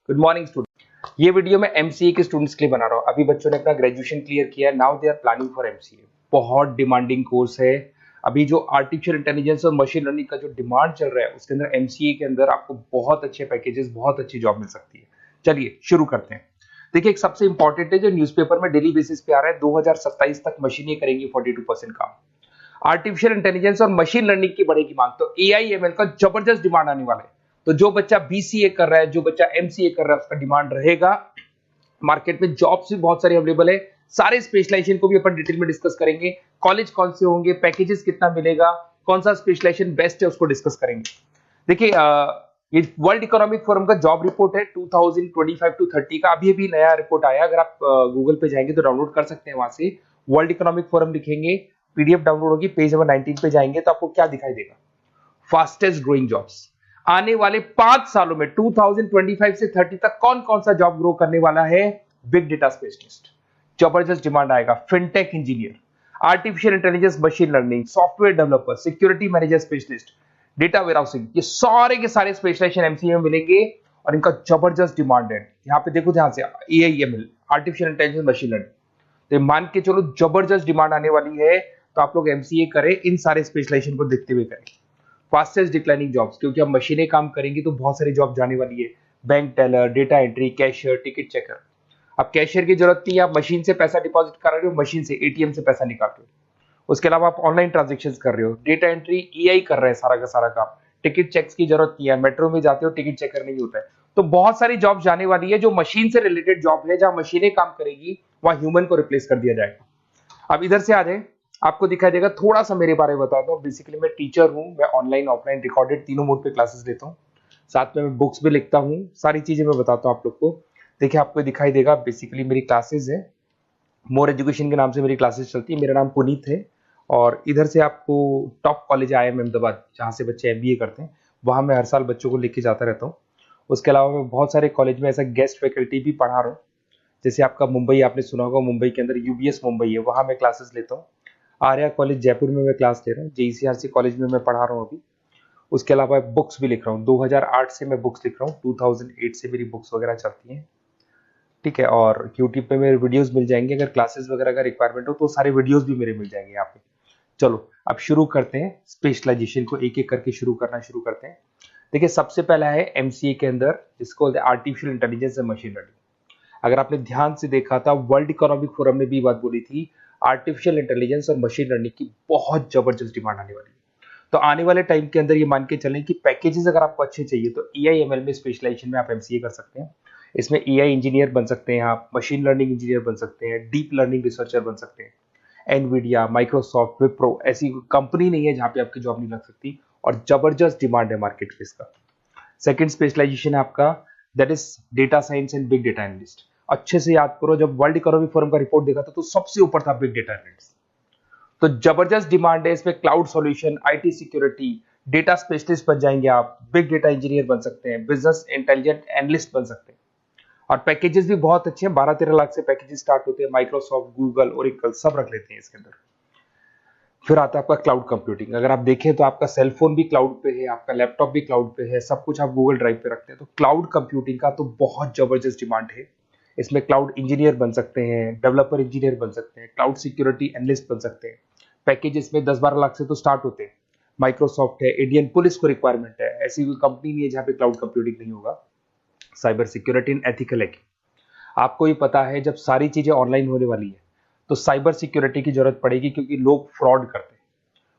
Good morning student. ये video मैं MCA के स्टूडेंट्स के लिए बना रहा हूँ। अभी बच्चों ने अपना ग्रेजुएशन क्लियर किया है, now they are planning for MCA. बहुत डिमांडिंग कोर्स है। अभी जो आर्टिफिशियल इंटेलिजेंस और मशीन लर्निंग का जो डिमांड चल रहा है उसके अंदर एमसीए के अंदर आपको बहुत अच्छे पैकेजेस, बहुत अच्छी जॉब मिल सकती है। चलिए शुरू करते हैं। देखिए, एक सबसे इंपॉर्टेंट है जो न्यूज़पेपर में डेली बेसिस पे आ रहा है, 2027 तक मशीनें करेंगी 42% काम। आर्टिफिशियल इंटेलिजेंस और मशीन लर्निंग की बढ़ेगी मांग, तो एआई एमएल का जबरदस्त डिमांड आने वाला है। तो जो बच्चा बीसीए कर रहा है, जो बच्चा एमसीए कर रहा है, उसका डिमांड रहेगा। मार्केट में जॉब्स भी बहुत सारी अवेलेबल है। सारे स्पेशलाइजेशन को भी अपन डिटेल में डिस्कस करेंगे। कॉलेज कौन से होंगे, पैकेजेस कितना मिलेगा, कौन सा स्पेशलाइजेशन बेस्ट है, उसको डिस्कस करेंगे। देखिए, ये वर्ल्ड इकोनॉमिक फोरम का जॉब रिपोर्ट है 2025 टू 30 का। अभी अभी नया रिपोर्ट आया, अगर आप गूगल पे जाएंगे तो डाउनलोड कर सकते हैं। वहां से वर्ल्ड इकोनॉमिक फोरम लिखेंगे, पीडीएफ डाउनलोड होगी, पेज नंबर 19 पे जाएंगे तो आपको क्या दिखाई देगा, फास्टेस्ट ग्रोइंग जॉब्स। आने वाले 5 सालों में 2025 से 30 तक कौन कौन सा जॉब ग्रो करने वाला है। बिग डेटा स्पेशलिस्ट, जबरदस्त डिमांड आएगा। Fintech engineer, artificial intelligence machine learning, software developer, security manager specialist, data warehousing, ये सारे के सारे स्पेशलाइजेशन एमसीए में मिलेंगे और इनका जबरदस्त डिमांड है। यहाँ पे देखो ध्यान से, AIML, artificial intelligence machine learning, तो मान के चलो जबरदस्त डिमांड आने वाली है। तो आप लोग एमसीए करें, इन सारे स्पेशलाइजेशन को देखते हुए करें। फास्टेस्ट डिक्लाइनिंग जॉब्स, क्योंकि अब मशीनें काम करेंगी तो बहुत सारी जॉब जाने वाली है। Bank teller, data entry, cashier, ticket checker. अब कैशियर की जरूरत नहीं है, आप मशीन से पैसा डिपॉजिट कर रहे हो, मशीन से एटीएम से पैसा निकाल रहे हो। उसके अलावा आप ऑनलाइन ट्रांजेक्शन कर रहे हो, डेटा एंट्री एआई कर रहे हैं सारा का सारा काम। टिकट चेक्स की जरूरत नहीं है, मेट्रो में जाते हो टिकट चेकर नहीं होता है। तो बहुत सारी जॉब जाने वाली है जो मशीन से रिलेटेड जॉब है, जहां मशीनें काम करेगी वहां ह्यूमन को रिप्लेस कर दिया जाएगा। अब इधर से आ जाए, आपको दिखाई देगा। थोड़ा सा मेरे बारे में बताता हूँ। बेसिकली मैं टीचर हूँ, मैं ऑनलाइन ऑफलाइन रिकॉर्डेड तीनों मोड पे क्लासेस लेता हूँ। साथ में मैं बुक्स भी लिखता हूँ, सारी चीजें मैं बताता हूँ आप लोग को। देखिए, आपको दिखाई देगा बेसिकली मेरी क्लासेस है, मोर एजुकेशन के नाम से मेरी क्लासेस चलती है। मेरा नाम पुनीत है। और इधर से आपको टॉप कॉलेज IIM अहमदाबाद, जहाँ से बच्चे एमबीए करते हैं, वहाँ मैं हर साल बच्चों को लेके जाता रहता हूँ। उसके अलावा मैं बहुत सारे कॉलेज में ऐसा गेस्ट फैकल्टी भी पढ़ा रहा हूँ। जैसे आपका मुंबई, आपने सुना होगा, मुंबई के अंदर यूबीएस मुंबई है, वहाँ मैं क्लासेस लेता हूँ। आर्या कॉलेज जयपुर में मैं क्लास ले रहा हूँ। जेईसीआरसी कॉलेज में मैं पढ़ा रहा हूँ अभी। उसके अलावा बुक्स भी लिख रहा हूँ, 2008 से मैं बुक्स लिख रहा हूँ, 2008 से मेरी बुक्स वगैरह चलती हैं। ठीक है, और यूट्यूब पे मेरे वीडियोस मिल जाएंगे। अगर क्लासेस वगैरह का रिक्वायरमेंट हो तो सारे वीडियोस भी मेरे मिल जाएंगे यहाँ पे। चलो अब शुरू करते हैं, स्पेशलाइजेशन को एक एक करके शुरू करते हैं। देखिए, सबसे पहला है एमसीए के अंदर, जिसको बोलते हैं artificial intelligence and machine learning. अगर आपने ध्यान से देखा था, वर्ल्ड इकोनॉमिक फोरम ने भी बात बोली थी, आर्टिफिशियल इंटेलिजेंस और मशीन लर्निंग की बहुत जबरदस्त डिमांड आने वाली है। तो आने वाले टाइम के अंदर ये मान के चलें कि पैकेजेस अगर आपको अच्छे चाहिए तो एआईएमएल में स्पेशलाइजेशन में आप एमसीए कर सकते हैं। इसमें एआई इंजीनियर बन सकते हैं, आप मशीन लर्निंग इंजीनियर बन सकते हैं, डीप लर्निंग रिसर्चर बन सकते हैं। एनवीडिया, माइक्रोसॉफ्ट, विप्रो, ऐसी कंपनी नहीं है जहां पे आपकी जॉब नहीं लग सकती, और जबरदस्त डिमांड है मार्केट में इसका। सेकंड स्पेशलाइजेशन है आपका, that is data science and big data analyst. अच्छे से याद करो, जब वर्ल्ड इकोनॉमिक फोरम का रिपोर्ट देखा था तो सबसे ऊपर था बिग डेटा एनालिस्ट। तो जबरदस्त डिमांड है इसमें। Cloud solution, IT security, data specialist बन जाएंगे आप, बिग डेटा इंजीनियर बन सकते हैं, बिजनेस इंटेलिजेंट एनालिस्ट बन सकते हैं। और पैकेजेस भी बहुत अच्छे हैं, 12-13 लाख से पैकेजेस स्टार्ट होते हैं। माइक्रोसॉफ्ट, गूगल, ओरेकल सब रख लेते हैं इसके अंदर। फिर आता है आपका क्लाउड कंप्यूटिंग। अगर आप देखें तो आपका सेल फोन भी क्लाउड पे है, आपका लैपटॉप भी क्लाउड पे है, सब कुछ आप गूगल ड्राइव पे रखते हैं। तो क्लाउड कंप्यूटिंग का तो बहुत जबरदस्त डिमांड है। इसमें क्लाउड इंजीनियर बन सकते हैं, डेवलपर इंजीनियर बन सकते हैं, क्लाउड सिक्योरिटी एनालिस्ट बन सकते हैं। पैकेज इसमें 10-12 लाख से तो स्टार्ट होते हैं। माइक्रोसॉफ्ट है, इंडियन पुलिस को रिक्वायरमेंट है, ऐसी कोई कंपनी नहीं है जहां पे क्लाउड कंप्यूटिंग नहीं होगा। Cyber security and ethical hacking, आपको ही पता है जब सारी चीजें ऑनलाइन होने वाली है तो साइबर सिक्योरिटी की जरूरत पड़ेगी, क्योंकि लोग फ्रॉड करते हैं।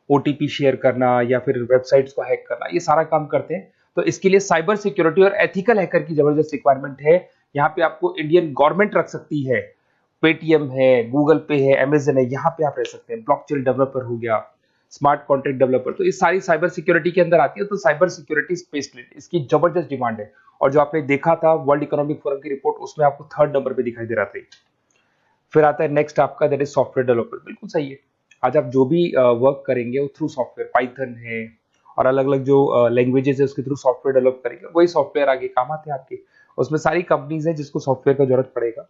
ओटीपी शेयर करना या फिर वेबसाइट्स को हैक करना, ये सारा काम करते हैं। तो इसके लिए साइबर सिक्योरिटी और एथिकल हैकर की जबरदस्त रिक्वायरमेंट है। यहाँ पे आपको इंडियन गवर्नमेंट रख सकती है, पेटीएम है, गूगल पे है, अमेजन है, यहाँ पे आप रह सकते हैं। ब्लॉकचेन डेवलपर हो गया, स्मार्ट कॉन्ट्रैक्ट डेवलपर, तो ये सारी साइबर सिक्योरिटी के अंदर आती है। तो साइबर सिक्योरिटी स्पेशलिस्ट, इसकी जबरदस्त डिमांड है। और जो आपने देखा था वर्ल्ड इकोनॉमिक फोरम की रिपोर्ट, उसमें आपको 3rd नंबर पे दिखाई दे रहा था। फिर आता है नेक्स्ट आपका, दैट इज सॉफ्टवेयर डेवलपर। बिल्कुल सही है। आज आप जो भी वर्क करेंगे वो थ्रू सॉफ्टवेयर, पाइथन है और अलग अलग जो लैंग्वेजेस है उसके थ्रू सॉफ्टवेयर डेवलप करेंगे, वही सॉफ्टवेयर आगे काम आते हैं आपके। उसमें सारी कंपनीज है जिसको सॉफ्टवेयर का जरूरत पड़ेगा।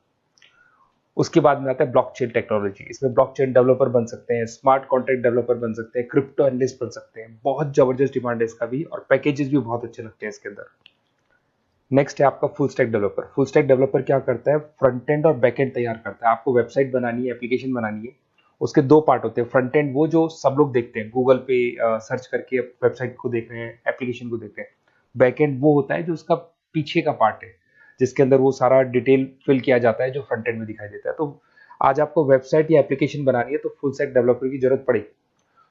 उसके बाद में आता है ब्लॉकचेन टेक्नोलॉजी। इसमें ब्लॉकचेन डेवलपर बन सकते हैं, स्मार्ट कॉन्ट्रैक्ट डेवलपर बन सकते हैं, क्रिप्टो एनालिस्ट बन सकते हैं। बहुत जबरदस्त डिमांड है इसका भी, और पैकेजेस भी बहुत अच्छे लगते हैं इसके अंदर। नेक्स्ट है आपका full stack developer. Full stack developer क्या करता है, फ्रंट एंड और बैक एंड तैयार करता है। आपको वेबसाइट बनानी है, एप्लीकेशन बनानी है, उसके दो पार्ट होते हैं। फ्रंट एंड वो जो सब लोग देखते हैं, गूगल पे सर्च करके वेबसाइट को देख रहे हैं, एप्लीकेशन को देख रहे हैं। बैक एंड वो होता है जो उसका पीछे का पार्ट है, जिसके अंदर वो सारा डिटेल फिल किया जाता है जो फ्रंट एंड में दिखाई देता है। तो आज आपको वेबसाइट या एप्लीकेशन बनानी है तो फुल स्टैक डेवलपर की जरूरत पड़ेगी।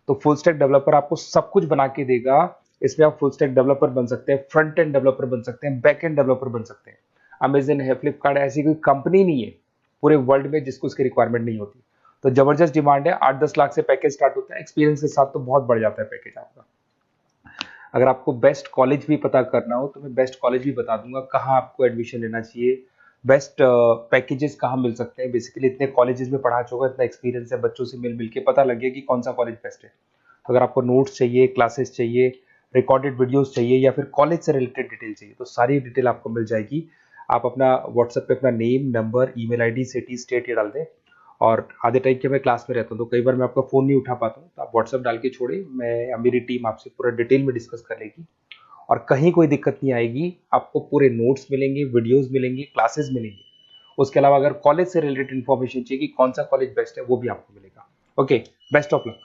तो फुल स्टैक डेवलपर आपको सब कुछ बना के देगा। इसमें आप फुल स्टैक डेवलपर बन सकते हैं, फ्रंट एंड डेवलपर बन सकते हैं, बैक एंड डेवलपर बन सकते हैं। अमेजन है, फ्लिपकार्ट है, ऐसी कोई कंपनी नहीं है पूरे वर्ल्ड में जिसको उसकी रिक्वायरमेंट नहीं होती। तो जबरदस्त डिमांड है, 8-10 लाख से पैकेज स्टार्ट होता है। एक्सपीरियंस के साथ तो बहुत बढ़ जाता है पैकेज आपका। अगर आपको बेस्ट कॉलेज भी पता करना हो तो मैं बेस्ट कॉलेज भी बता दूंगा, कहाँ आपको एडमिशन लेना चाहिए, बेस्ट पैकेजेस कहाँ मिल सकते हैं। बेसिकली इतने कॉलेजेस में पढ़ा चुका, इतना एक्सपीरियंस है, बच्चों से मिल मिल के पता लग गया कि कौन सा कॉलेज बेस्ट है। अगर आपको नोट्स चाहिए, क्लासेस चाहिए, रिकॉर्डेड वीडियोस चाहिए या फिर कॉलेज से रिलेटेड डिटेल चाहिए, तो सारी डिटेल आपको मिल जाएगी। आप अपना व्हाट्सएप पे अपना name, number, email ID, city, state ये डाल दें। और आधे टाइम के मैं क्लास में रहता हूँ तो कई बार मैं आपका फ़ोन नहीं उठा पाता हूँ, तो आप व्हाट्सएप डाल के छोड़े, मैं मेरी टीम आपसे पूरा डिटेल में डिस्कस कर लेगी। और कहीं कोई दिक्कत नहीं आएगी। आपको पूरे नोट्स मिलेंगे, वीडियोस मिलेंगे, क्लासेस मिलेंगे। उसके अलावा अगर कॉलेज से रिलेटेड इन्फॉर्मेशन चाहिए कि कौन सा कॉलेज बेस्ट है, वो भी आपको मिलेगा। Okay, best of luck.